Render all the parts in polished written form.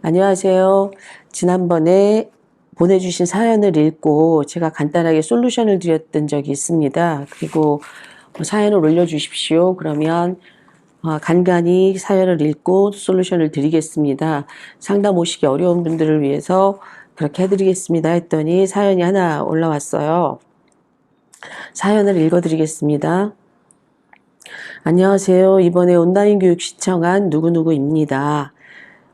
안녕하세요. 지난번에 보내주신 사연을 읽고 제가 간단하게 솔루션을 드렸던 적이 있습니다. 그리고 사연을 올려주십시오. 그러면 간간히 사연을 읽고 솔루션을 드리겠습니다. 상담 오시기 어려운 분들을 위해서 그렇게 해드리겠습니다 했더니 사연이 하나 올라왔어요. 사연을 읽어드리겠습니다. 안녕하세요. 이번에 온라인 교육 신청한 누구누구입니다.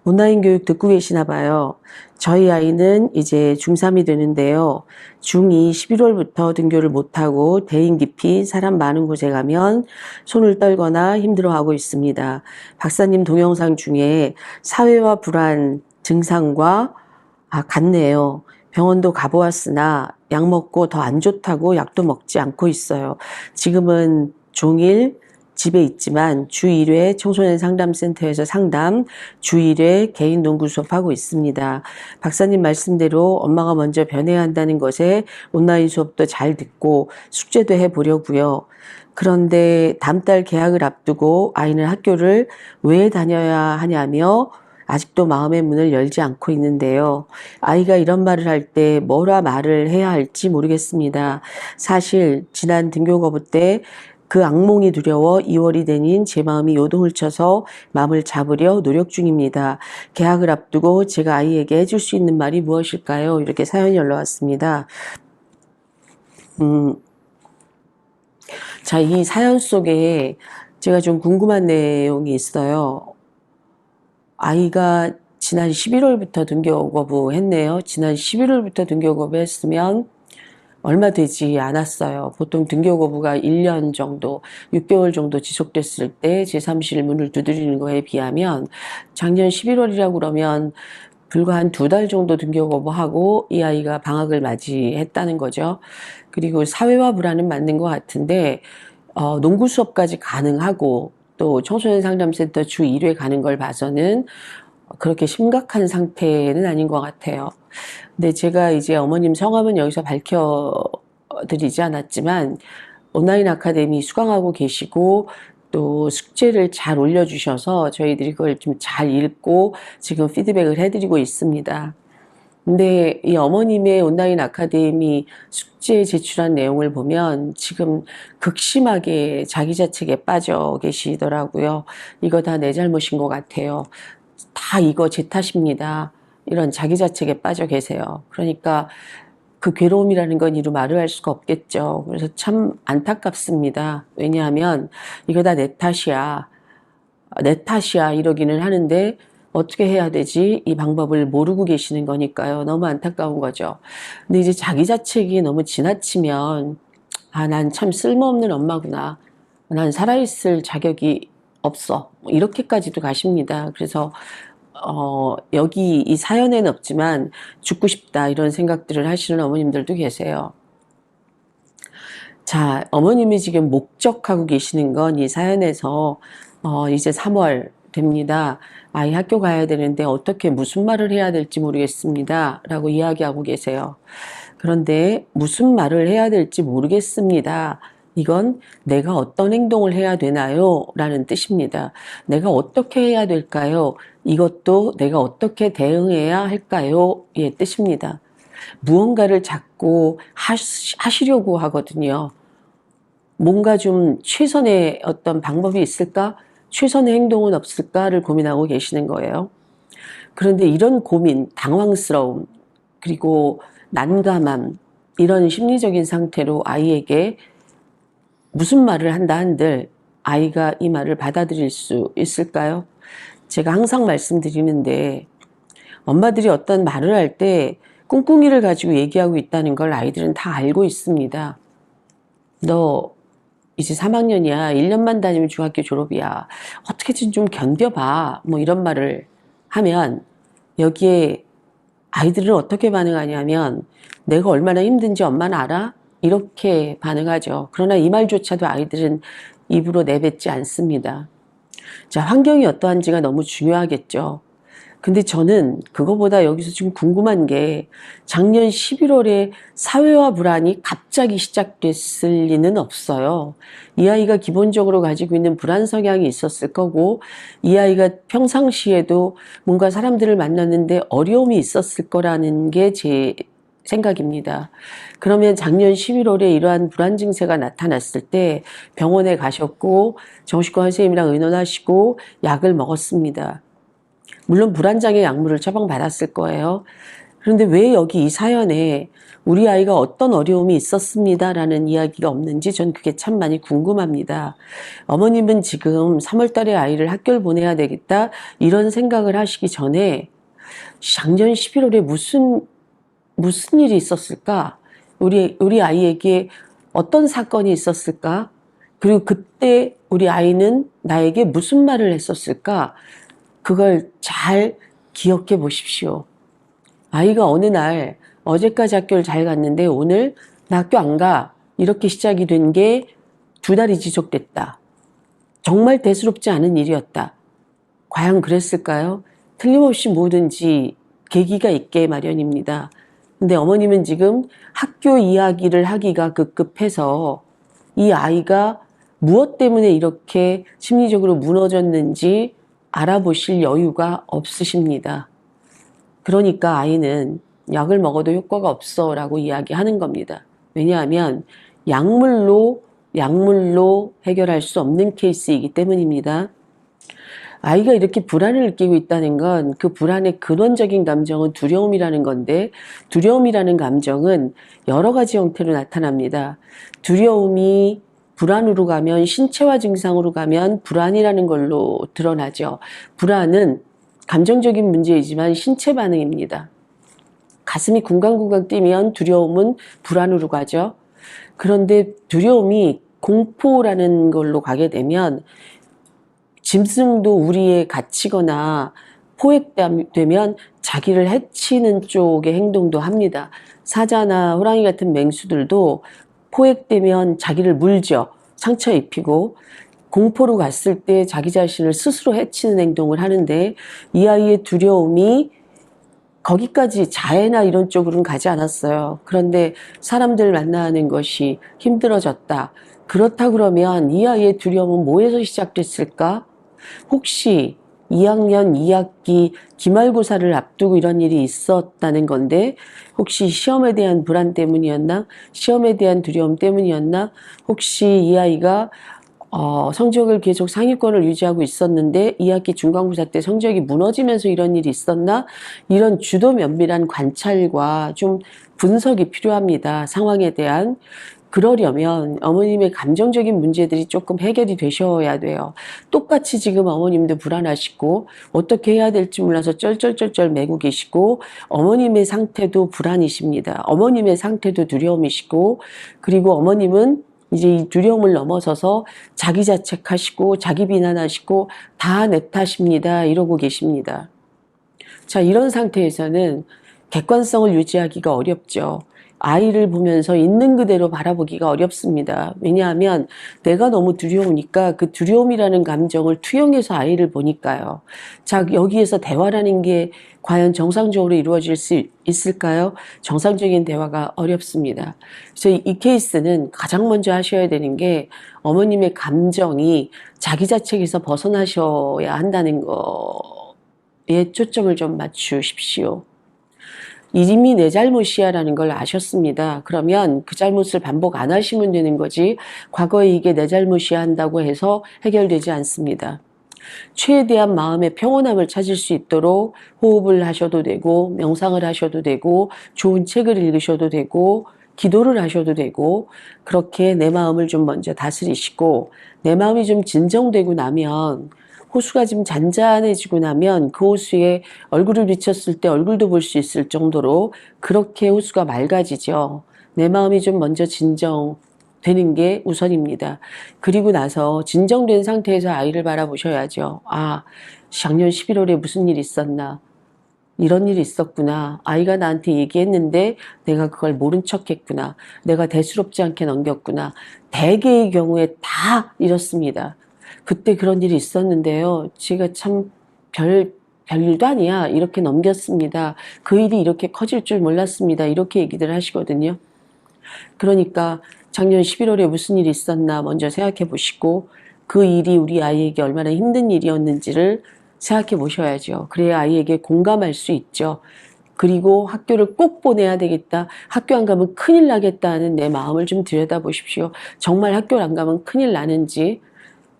온라인 교육 듣고 계시나 봐요. 저희 아이는 이제 중3이 되는데요. 중2 11월부터 등교를 못하고 대인 깊이 사람 많은 곳에 가면 손을 떨거나 힘들어하고 있습니다. 박사님 동영상 중에 사회화 불안 증상과 같네요. 병원도 가보았으나 약 먹고 더 안 좋다고 약도 먹지 않고 있어요. 지금은 종일 집에 있지만 주 1회 청소년 상담센터에서 상담, 주 1회 개인 농구 수업하고 있습니다. 박사님 말씀대로 엄마가 먼저 변해야 한다는 것에 온라인 수업도 잘 듣고 숙제도 해보려고요. 그런데 다음 달 개학을 앞두고 아이는 학교를 왜 다녀야 하냐며 아직도 마음의 문을 열지 않고 있는데요. 아이가 이런 말을 할 때 뭐라 말을 해야 할지 모르겠습니다. 사실 지난 등교 거부 때 그 악몽이 두려워 2월이 되닌 제 마음이 요동을 쳐서 마음을 잡으려 노력 중입니다. 개학을 앞두고 제가 아이에게 해줄 수 있는 말이 무엇일까요? 이렇게 사연이 올라왔습니다. 자, 이 사연 속에 제가 좀 궁금한 내용이 있어요. 아이가 지난 11월부터 등교 거부했네요. 지난 11월부터 등교 거부했으면 얼마 되지 않았어요. 보통 등교 거부가 1년 정도, 6개월 정도 지속됐을 때 제3실 문을 두드리는 거에 비하면 작년 11월이라고 그러면 불과 한 2달 정도 등교 거부하고 이 아이가 방학을 맞이했다는 거죠. 그리고 사회화 불안은 맞는 것 같은데 농구 수업까지 가능하고 또 청소년 상담센터 주 1회 가는 걸 봐서는 그렇게 심각한 상태는 아닌 것 같아요. 근데 제가 이제 어머님 성함은 여기서 밝혀드리지 않았지만 온라인 아카데미 수강하고 계시고 또 숙제를 잘 올려주셔서 저희들이 그걸 좀 잘 읽고 지금 피드백을 해드리고 있습니다. 근데 이 어머님의 온라인 아카데미 숙제 제출한 내용을 보면 지금 극심하게 자기 자책에 빠져 계시더라고요. 이거 다 내 잘못인 것 같아요. 다 이거 제 탓입니다. 이런 자기 자책에 빠져 계세요. 그러니까 그 괴로움이라는 건 이루 말을 할 수가 없겠죠. 그래서 참 안타깝습니다. 왜냐하면 이거 다 내 탓이야. 내 탓이야 이러기는 하는데 어떻게 해야 되지? 이 방법을 모르고 계시는 거니까요. 너무 안타까운 거죠. 근데 이제 자기 자책이 너무 지나치면 난 참 쓸모없는 엄마구나. 난 살아있을 자격이 없어. 이렇게까지도 가십니다. 그래서 여기 이 사연에는 없지만 죽고 싶다 이런 생각들을 하시는 어머님들도 계세요. 자, 어머님이 지금 목적하고 계시는 건 이 사연에서 이제 3월 됩니다. 아이 학교 가야 되는데 어떻게 무슨 말을 해야 될지 모르겠습니다. 라고 이야기하고 계세요. 그런데 무슨 말을 해야 될지 모르겠습니다. 이건 내가 어떤 행동을 해야 되나요? 라는 뜻입니다. 내가 어떻게 해야 될까요? 이것도 내가 어떻게 대응해야 할까요? 의 뜻입니다. 무언가를 자꾸 하시려고 하거든요. 뭔가 좀 최선의 어떤 방법이 있을까? 최선의 행동은 없을까를 고민하고 계시는 거예요. 그런데 이런 고민, 당황스러움, 그리고 난감함, 이런 심리적인 상태로 아이에게 무슨 말을 한다 한들 아이가 이 말을 받아들일 수 있을까요? 제가 항상 말씀드리는데 엄마들이 어떤 말을 할 때 꿍꿍이를 가지고 얘기하고 있다는 걸 아이들은 다 알고 있습니다. 너 이제 3학년이야. 1년만 다니면 중학교 졸업이야. 어떻게든 좀 견뎌봐. 뭐 이런 말을 하면 여기에 아이들은 어떻게 반응하냐면 내가 얼마나 힘든지 엄마는 알아? 이렇게 반응하죠. 그러나 이 말조차도 아이들은 입으로 내뱉지 않습니다. 자, 환경이 어떠한지가 너무 중요하겠죠. 근데 저는 그거보다 여기서 지금 궁금한 게 작년 11월에 사회화 불안이 갑자기 시작됐을 리는 없어요. 이 아이가 기본적으로 가지고 있는 불안 성향이 있었을 거고 이 아이가 평상시에도 뭔가 사람들을 만났는데 어려움이 있었을 거라는 게 제 생각입니다. 그러면 작년 11월에 이러한 불안 증세가 나타났을 때 병원에 가셨고 정신과 선생님이랑 의논하시고 약을 먹었습니다. 물론 불안장애 약물을 처방받았을 거예요. 그런데 왜 여기 이 사연에 우리 아이가 어떤 어려움이 있었습니다라는 이야기가 없는지 전 그게 참 많이 궁금합니다. 어머님은 지금 3월 달에 아이를 학교를 보내야 되겠다 이런 생각을 하시기 전에 작년 11월에 무슨 일이 있었을까? 우리 아이에게 어떤 사건이 있었을까? 그리고 그때 우리 아이는 나에게 무슨 말을 했었을까? 그걸 잘 기억해 보십시오. 아이가 어느 날 어제까지 학교를 잘 갔는데 오늘 나 학교 안 가. 이렇게 시작이 된 게 2달이 지속됐다. 정말 대수롭지 않은 일이었다. 과연 그랬을까요? 틀림없이 뭐든지 계기가 있게 마련입니다. 근데 어머님은 지금 학교 이야기를 하기가 급급해서 이 아이가 무엇 때문에 이렇게 심리적으로 무너졌는지 알아보실 여유가 없으십니다. 그러니까 아이는 약을 먹어도 효과가 없어 라고 이야기하는 겁니다. 왜냐하면 약물로 해결할 수 없는 케이스이기 때문입니다. 아이가 이렇게 불안을 느끼고 있다는 건 그 불안의 근원적인 감정은 두려움이라는 건데 두려움이라는 감정은 여러 가지 형태로 나타납니다. 두려움이 불안으로 가면 신체화 증상으로 가면 불안이라는 걸로 드러나죠. 불안은 감정적인 문제이지만 신체 반응입니다. 가슴이 쿵쾅쿵쾅 뛰면 두려움은 불안으로 가죠. 그런데 두려움이 공포라는 걸로 가게 되면 짐승도 우리에 갇히거나 포획되면 자기를 해치는 쪽의 행동도 합니다. 사자나 호랑이 같은 맹수들도 포획되면 자기를 물죠. 상처 입히고 공포로 갔을 때 자기 자신을 스스로 해치는 행동을 하는데 이 아이의 두려움이 거기까지 자해나 이런 쪽으로는 가지 않았어요. 그런데 사람들 만나는 것이 힘들어졌다. 그렇다 그러면 이 아이의 두려움은 뭐에서 시작됐을까? 혹시 2학년 2학기 기말고사를 앞두고 이런 일이 있었다는 건데 혹시 시험에 대한 불안 때문이었나? 시험에 대한 두려움 때문이었나? 혹시 이 아이가 성적을 계속 상위권을 유지하고 있었는데 2학기 중간고사 때 성적이 무너지면서 이런 일이 있었나? 이런 주도 면밀한 관찰과 좀 분석이 필요합니다. 상황에 대한. 그러려면 어머님의 감정적인 문제들이 조금 해결이 되셔야 돼요. 똑같이 지금 어머님도 불안하시고 어떻게 해야 될지 몰라서 쩔쩔쩔쩔 매고 계시고 어머님의 상태도 불안이십니다. 어머님의 상태도 두려움이시고 그리고 어머님은 이제 이 두려움을 넘어서서 자기 자책하시고 자기 비난하시고 다 내 탓입니다. 이러고 계십니다. 자, 이런 상태에서는 객관성을 유지하기가 어렵죠. 아이를 보면서 있는 그대로 바라보기가 어렵습니다. 왜냐하면 내가 너무 두려우니까 그 두려움이라는 감정을 투영해서 아이를 보니까요. 자, 여기에서 대화라는 게 과연 정상적으로 이루어질 수 있을까요? 정상적인 대화가 어렵습니다. 그래서 이 케이스는 가장 먼저 하셔야 되는 게 어머님의 감정이 자기 자책에서 벗어나셔야 한다는 거에 초점을 좀 맞추십시오. 이미 내 잘못이야 라는 걸 아셨습니다. 그러면 그 잘못을 반복 안 하시면 되는 거지 과거에 이게 내 잘못이야 한다고 해서 해결되지 않습니다. 최대한 마음의 평온함을 찾을 수 있도록 호흡을 하셔도 되고 명상을 하셔도 되고 좋은 책을 읽으셔도 되고 기도를 하셔도 되고 그렇게 내 마음을 좀 먼저 다스리시고 내 마음이 좀 진정되고 나면 호수가 좀 잔잔해지고 나면 그 호수에 얼굴을 비쳤을 때 얼굴도 볼 수 있을 정도로 그렇게 호수가 맑아지죠. 내 마음이 좀 먼저 진정되는 게 우선입니다. 그리고 나서 진정된 상태에서 아이를 바라보셔야죠. 아, 작년 11월에 무슨 일이 있었나? 이런 일이 있었구나. 아이가 나한테 얘기했는데 내가 그걸 모른 척 했구나. 내가 대수롭지 않게 넘겼구나. 대개의 경우에 다 이렇습니다. 그때 그런 일이 있었는데요. 제가 참 별일도 아니야. 이렇게 넘겼습니다. 그 일이 이렇게 커질 줄 몰랐습니다. 이렇게 얘기들 하시거든요. 그러니까 작년 11월에 무슨 일이 있었나 먼저 생각해 보시고 그 일이 우리 아이에게 얼마나 힘든 일이었는지를 생각해 보셔야죠. 그래야 아이에게 공감할 수 있죠. 그리고 학교를 꼭 보내야 되겠다. 학교 안 가면 큰일 나겠다 하는 내 마음을 좀 들여다보십시오. 정말 학교를 안 가면 큰일 나는지,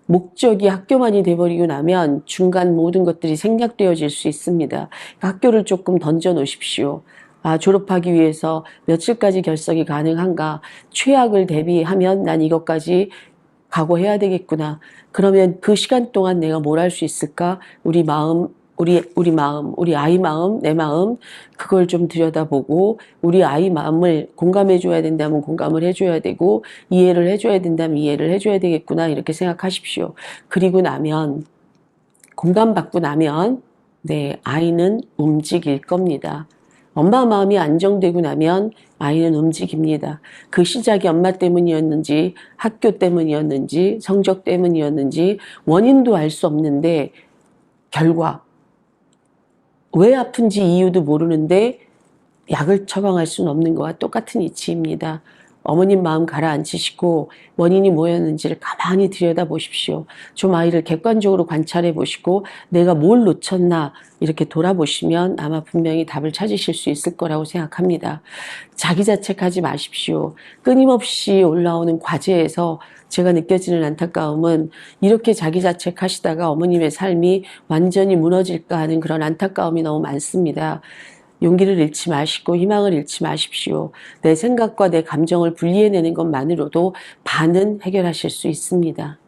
목적이 학교만이 돼버리고 나면 중간 모든 것들이 생략되어질 수 있습니다. 학교를 조금 던져 놓으십시오. 아, 졸업하기 위해서 며칠까지 결석이 가능한가? 최악을 대비하면 난 이것까지 각오해야 되겠구나. 그러면 그 시간 동안 내가 뭘 할 수 있을까? 우리 마음, 우리 마음, 우리 아이 마음, 내 마음, 그걸 좀 들여다보고, 우리 아이 마음을 공감해줘야 된다면 공감을 해줘야 되고, 이해를 해줘야 된다면 이해를 해줘야 되겠구나. 이렇게 생각하십시오. 그리고 나면, 공감받고 나면, 네, 아이는 움직일 겁니다. 엄마 마음이 안정되고 나면 아이는 움직입니다. 그 시작이 엄마 때문이었는지, 학교 때문이었는지, 성적 때문이었는지, 원인도 알 수 없는데, 결과, 왜 아픈지 이유도 모르는데 약을 처방할 수는 없는 것과 똑같은 이치입니다. 어머님 마음 가라앉히시고 원인이 뭐였는지를 가만히 들여다보십시오. 좀 아이를 객관적으로 관찰해 보시고 내가 뭘 놓쳤나 이렇게 돌아보시면 아마 분명히 답을 찾으실 수 있을 거라고 생각합니다. 자기 자책하지 마십시오. 끊임없이 올라오는 과제에서 제가 느껴지는 안타까움은 이렇게 자기 자책하시다가 어머님의 삶이 완전히 무너질까 하는 그런 안타까움이 너무 많습니다. 용기를 잃지 마시고 희망을 잃지 마십시오. 내 생각과 내 감정을 분리해내는 것만으로도 반은 해결하실 수 있습니다.